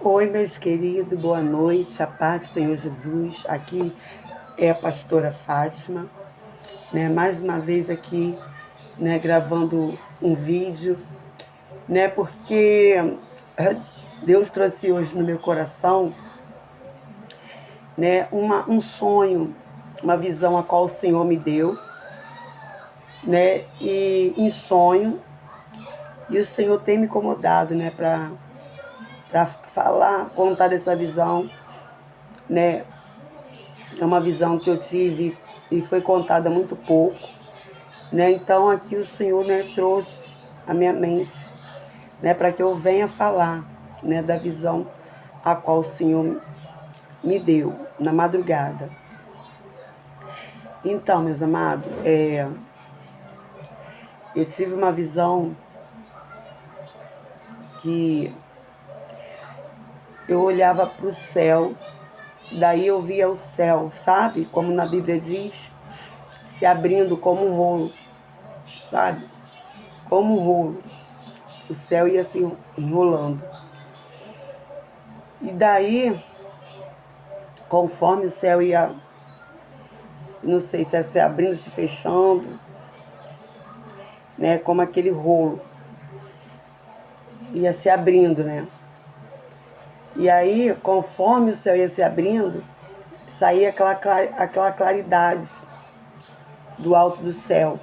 Oi, meus queridos, boa noite, a paz do Senhor Jesus. Aqui é a pastora Fátima, né? Mais uma vez aqui, né, gravando um vídeo, né? Porque Deus trouxe hoje no meu coração, né, um sonho, uma visão a qual o Senhor me deu, né? E em sonho, e o Senhor tem me incomodado, né, para falar, contar dessa visão, né? É uma visão que eu tive e foi contada muito pouco, né? Então aqui o Senhor, né, trouxe a minha mente, né, para que eu venha falar, né, da visão a qual o Senhor me deu na madrugada. Então, meus amados, eu tive uma visão que eu olhava para o céu, daí eu via o céu, sabe? Como na Bíblia diz, se abrindo como um rolo, sabe? Como um rolo. O céu ia se enrolando. E daí, conforme o céu ia, não sei se ia se abrindo, se fechando, né? Como aquele rolo ia se abrindo, né? E aí, conforme o céu ia se abrindo, saía aquela claridade do alto do céu,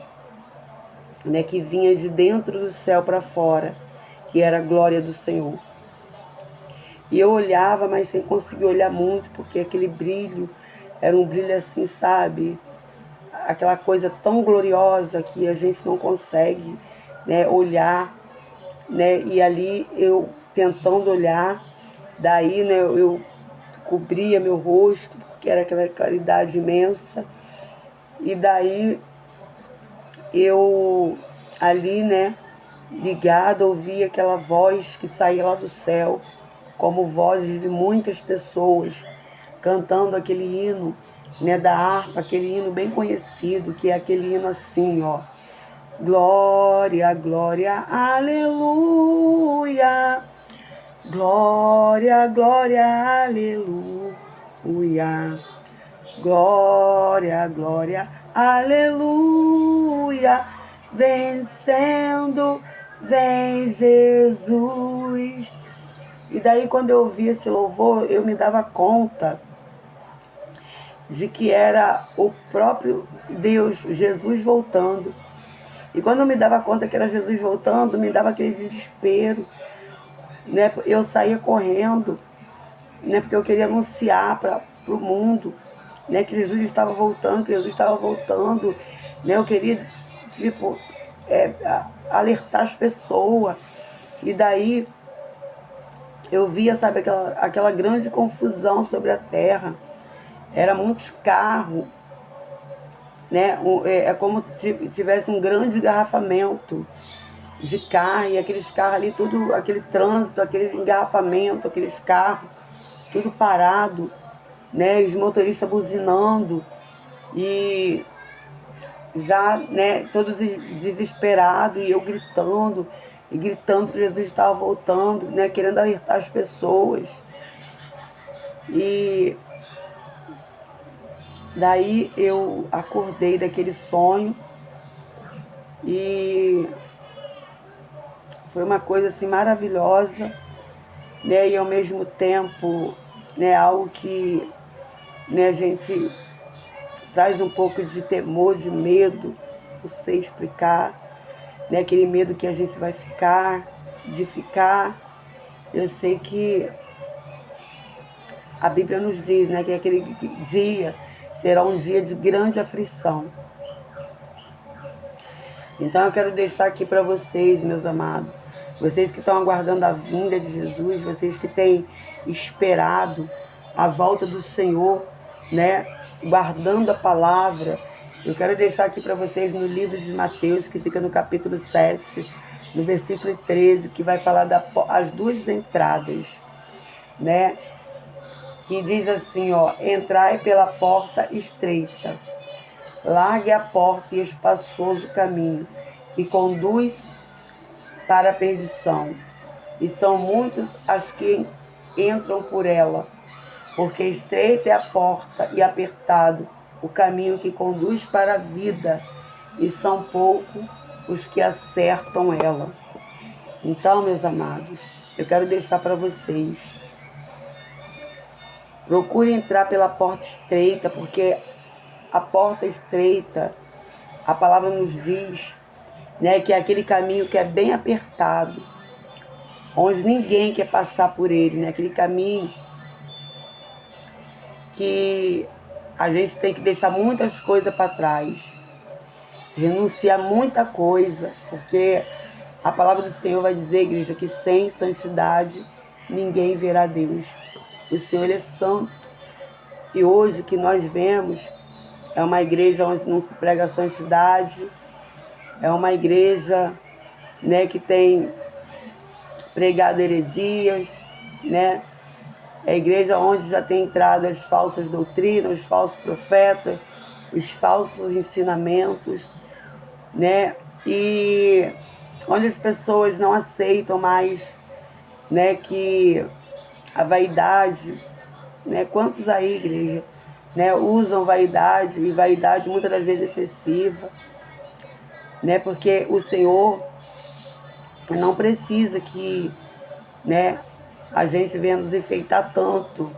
né? Que vinha de dentro do céu para fora, que era a glória do Senhor. E eu olhava, mas sem conseguir olhar muito, porque aquele brilho era um brilho assim, sabe? Aquela coisa tão gloriosa que a gente não consegue, né, olhar, né? E ali eu tentando olhar, daí, né, eu cobria meu rosto, porque era aquela claridade imensa. E daí eu ali, né, ligada, ouvia aquela voz que saía lá do céu, como vozes de muitas pessoas cantando aquele hino, né, da harpa, aquele hino bem conhecido, que é aquele hino assim, ó. Glória, glória, aleluia. Glória, glória, aleluia. Glória, glória, aleluia. Vencendo, vem Jesus. E daí, quando eu ouvi esse louvor, eu me dava conta de que era o próprio Deus, Jesus voltando. E quando eu me dava conta que era Jesus voltando, me dava aquele desespero, né? Eu saía correndo, né? Porque eu queria anunciar para o mundo, né? Que Jesus estava voltando, que Jesus estava voltando, né? Eu queria, tipo, alertar as pessoas. E daí eu via, sabe, aquela grande confusão sobre a terra. Era muitos carros, né? É como se tivesse um grande engarrafamento de carro, e aqueles carros ali, tudo, aquele trânsito, aquele engarrafamento, aqueles carros, tudo parado, né? Os motoristas buzinando e já, né, todos desesperados, e eu gritando, e gritando que Jesus estava voltando, né? Querendo alertar as pessoas. E daí eu acordei daquele sonho e foi uma coisa assim maravilhosa, né? E ao mesmo tempo, né, algo que, né, a gente traz um pouco de temor, de medo, não sei explicar, né? Aquele medo que a gente vai ficar, de ficar. Eu sei que a Bíblia nos diz, né, que aquele dia será um dia de grande aflição. Então eu quero deixar aqui para vocês, meus amados, vocês que estão aguardando a vinda de Jesus, vocês que têm esperado a volta do Senhor, né, guardando a palavra, eu quero deixar aqui para vocês no livro de Mateus, que fica no capítulo 7, no versículo 13, que vai falar das duas entradas, né, que diz assim, ó: entrai pela porta estreita. Largue a porta e espaçoso caminho que conduz para a perdição, e são muitos as que entram por ela, porque estreita é a porta e apertado o caminho que conduz para a vida, e são poucos os que acertam ela. Então, meus amados, eu quero deixar para vocês: procure entrar pela porta estreita, porque a porta estreita, a palavra nos diz, né, que é aquele caminho que é bem apertado, onde ninguém quer passar por ele, né? Aquele caminho que a gente tem que deixar muitas coisas para trás, renunciar muita coisa, porque a palavra do Senhor vai dizer, igreja, que sem santidade ninguém verá Deus. O Senhor, Ele é santo. E hoje o que nós vemos é uma igreja onde não se prega a santidade, é uma igreja, né, que tem pregado heresias, né? É a igreja onde já tem entrado as falsas doutrinas, os falsos profetas, os falsos ensinamentos, né? E onde as pessoas não aceitam mais, né, que a vaidade, né? Quantos aí, igreja, né, usam vaidade, e vaidade muitas das vezes excessiva, né? Porque o Senhor não precisa que, né, a gente venha nos enfeitar tanto,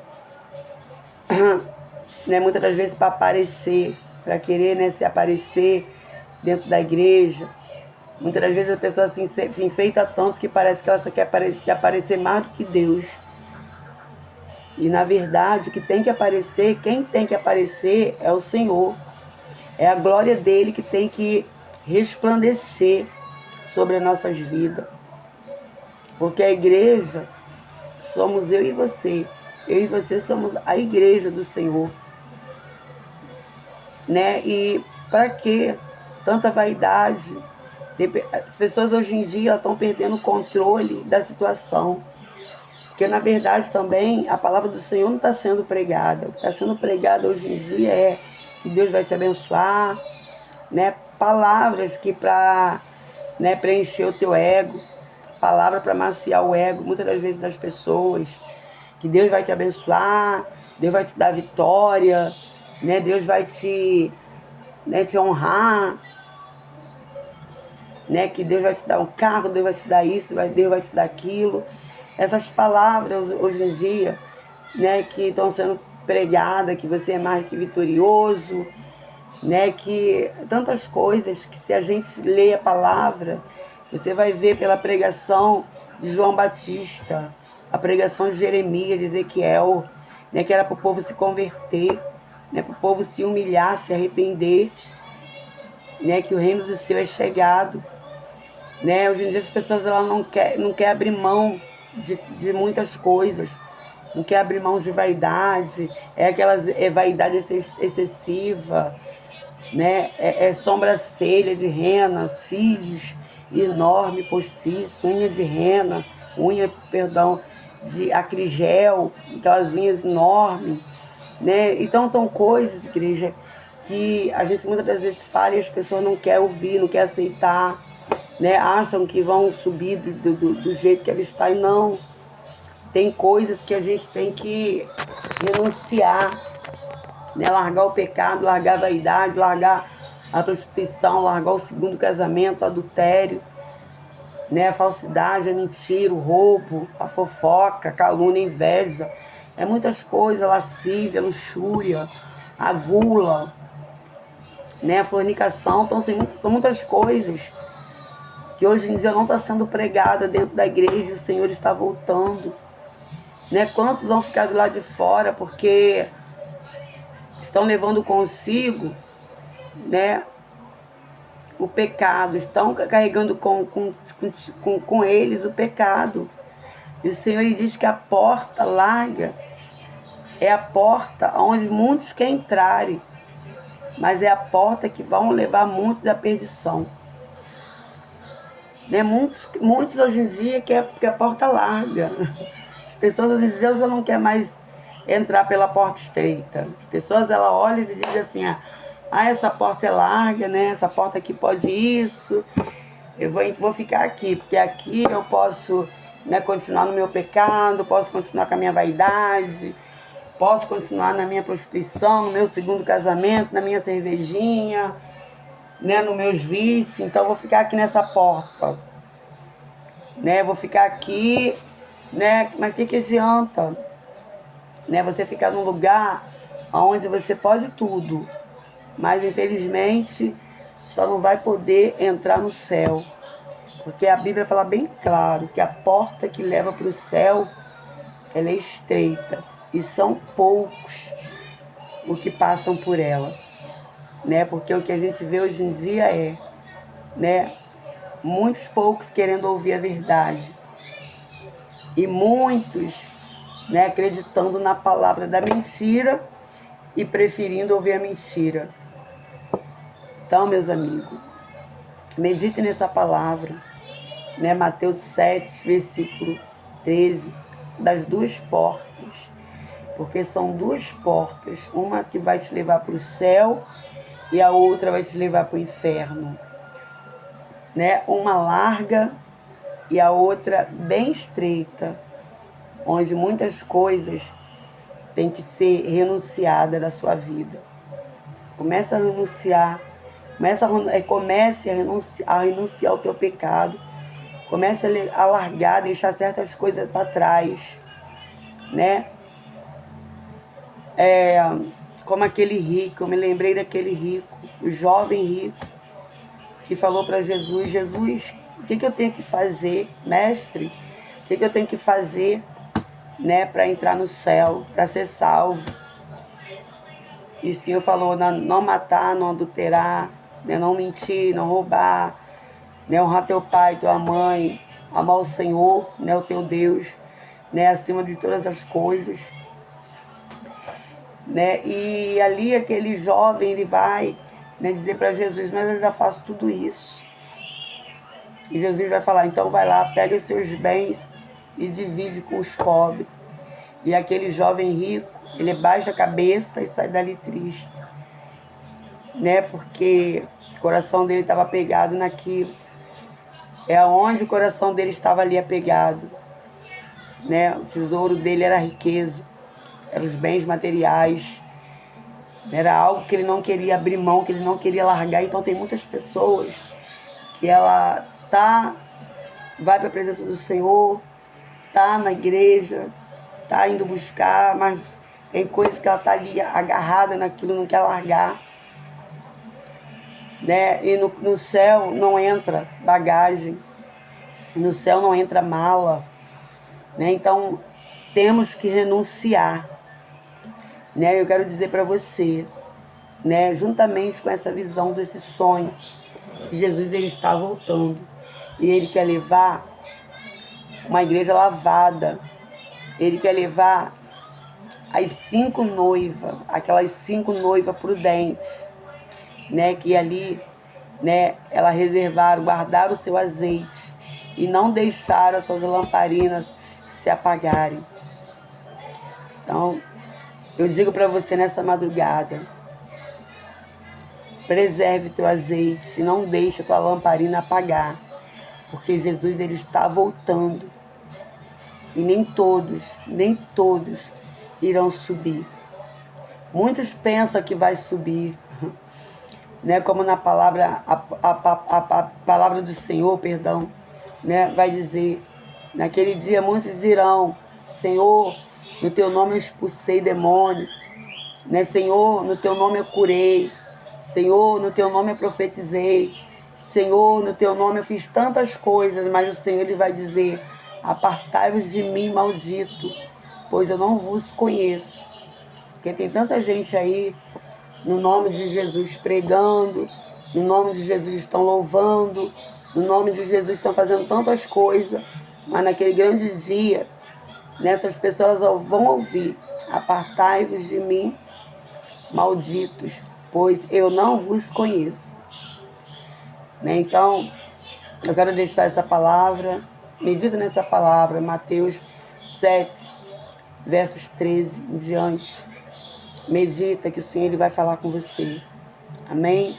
né, muitas das vezes para aparecer, para querer, né, se aparecer dentro da igreja. Muitas das vezes a pessoa se enfeita tanto que parece que ela só quer aparecer mais do que Deus. E na verdade, o que tem que aparecer, quem tem que aparecer é o Senhor. É a glória dele que tem que resplandecer sobre as nossas vidas. Porque a igreja somos eu e você. Eu e você somos a igreja do Senhor, né? E para que tanta vaidade? As pessoas hoje em dia estão perdendo o controle da situação. Porque, na verdade, também a palavra do Senhor não está sendo pregada. O que está sendo pregado hoje em dia é que Deus vai te abençoar, né? Palavras que para, né, preencher o teu ego, palavra para maciar o ego, muitas das vezes das pessoas, que Deus vai te abençoar, Deus vai te dar vitória, né? Deus vai te, né, te honrar, né? Que Deus vai te dar um carro, Deus vai te dar isso, Deus vai te dar aquilo. Essas palavras hoje em dia, né, que estão sendo pregadas, que você é mais que vitorioso, né, que tantas coisas que, se a gente lê a palavra, você vai ver pela pregação de João Batista, a pregação de Jeremias, de Ezequiel, né, que era para o povo se converter, né, para o povo se humilhar, se arrepender, né, que o reino do céu é chegado, né? Hoje em dia as pessoas não quer abrir mão de muitas coisas, não quer abrir mão de vaidade, vaidade excessiva, né? É sobrancelha de rena, cílios enorme, postiço, perdão, de acrigel, aquelas unhas enormes, né? Então são coisas, igreja, que a gente muitas das vezes fala e as pessoas não querem ouvir, não querem aceitar, né? Acham que vão subir do jeito que ela está, e não. Tem coisas que a gente tem que renunciar, né? Largar o pecado, largar a vaidade, largar a prostituição, largar o segundo casamento, o adultério, né? A falsidade, a mentira, o roubo, a fofoca, a calúnia, a inveja. É muitas coisas, a lascívia, a luxúria, a gula, né? A fornicação. São muitas coisas que hoje em dia não está sendo pregada dentro da igreja. O Senhor está voltando, né? Quantos vão ficar do lado de fora porque estão levando consigo, né, o pecado, estão carregando com eles o pecado. E o Senhor, Ele diz que a porta larga é a porta onde muitos querem entrarem, mas é a porta que vão levar muitos à perdição. Né? Muitos hoje em dia querem a porta larga. As pessoas hoje em dia já não querem mais entrar pela porta estreita. As pessoas, elas olham e dizem assim: essa porta é larga, né? Essa porta aqui pode isso. Eu vou ficar aqui, porque aqui eu posso né, continuar no meu pecado, posso continuar com a minha vaidade, posso continuar na minha prostituição, no meu segundo casamento, na minha cervejinha, né, nos meus vícios. Então vou ficar aqui nessa porta, né? Vou ficar aqui, né? Mas o que adianta, né? Você ficar num lugar onde você pode tudo, mas infelizmente só não vai poder entrar no céu. Porque a Bíblia fala bem claro que a porta que leva para o céu, ela é estreita. E são poucos os que passam por ela. Né? Porque o que a gente vê hoje em dia é, né, muitos poucos querendo ouvir a verdade. E muitos, né, acreditando na palavra da mentira e preferindo ouvir a mentira. Então, meus amigos, medite nessa palavra, né? Mateus 7, versículo 13, das duas portas, porque são duas portas, uma que vai te levar para o céu e a outra vai te levar para o inferno, né? Uma larga e a outra bem estreita, onde muitas coisas têm que ser renunciadas da sua vida. Comece a renunciar, comece a renunciar ao teu pecado. Comece a largar, deixar certas coisas para trás, né? Como aquele rico, eu me lembrei daquele rico, o jovem rico, que falou para Jesus: Jesus, o que eu tenho que fazer, mestre? O que eu tenho que fazer, né, para entrar no céu, para ser salvo? E o Senhor falou: não matar, não adulterar, né, não mentir, não roubar, né, honrar teu pai, tua mãe, amar o Senhor, né, o teu Deus, né, acima de todas as coisas, né? E ali aquele jovem, ele vai, né, dizer para Jesus: mas eu ainda faço tudo isso. E Jesus vai falar: então vai lá, pega os seus bens e divide com os pobres. E aquele jovem rico, ele baixa a cabeça e sai dali triste, né? Porque o coração dele estava apegado naquilo. É onde o coração dele estava ali apegado, né? O tesouro dele era a riqueza, eram os bens materiais, era algo que ele não queria abrir mão, que ele não queria largar. Então tem muitas pessoas que ela vai para a presença do Senhor, tá na igreja, tá indo buscar, mas tem coisas que ela tá ali agarrada naquilo, não quer largar, né? E no céu não entra bagagem, no céu não entra mala, né? Então temos que renunciar, né? Eu quero dizer para você, né, juntamente com essa visão desse sonho, que Jesus ele está voltando e ele quer levar uma igreja lavada. Ele quer levar as 5 noivas, aquelas 5 noivas prudentes, né, que ali, né, elas reservaram, guardaram o seu azeite e não deixaram as suas lamparinas se apagarem. Então, eu digo para você nessa madrugada: preserve teu azeite, não deixe a tua lamparina apagar, porque Jesus ele está voltando e nem todos irão subir. Muitos pensam que vai subir, né? Como na palavra, a palavra do Senhor, perdão, né? Vai dizer: naquele dia muitos dirão: Senhor, no teu nome eu expulsei demônio, né? Senhor, no teu nome eu curei, Senhor, no teu nome eu profetizei, Senhor, no teu nome eu fiz tantas coisas. Mas o Senhor ele vai dizer: apartai-vos de mim, maldito, pois eu não vos conheço. Porque tem tanta gente aí, no nome de Jesus, pregando, no nome de Jesus estão louvando, no nome de Jesus estão fazendo tantas coisas, mas naquele grande dia, essas pessoas vão ouvir: apartai-vos de mim, malditos, pois eu não vos conheço. Né? Então, eu quero deixar essa palavra, medita nessa palavra, Mateus 7, versos 13 em diante. Medita que o Senhor ele vai falar com você. Amém?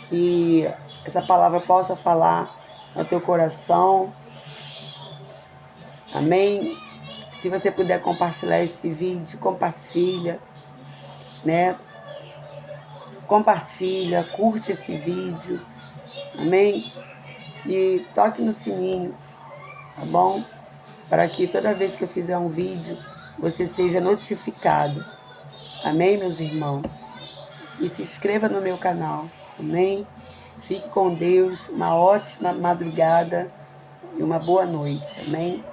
Que essa palavra possa falar no teu coração, Amém? Se você puder compartilhar esse vídeo, compartilha, né? Compartilha, curte esse vídeo, amém? E toque no sininho, tá bom? Para que toda vez que eu fizer um vídeo, você seja notificado. Amém, meus irmãos? E se inscreva no meu canal, amém? Fique com Deus, uma ótima madrugada e uma boa noite, amém?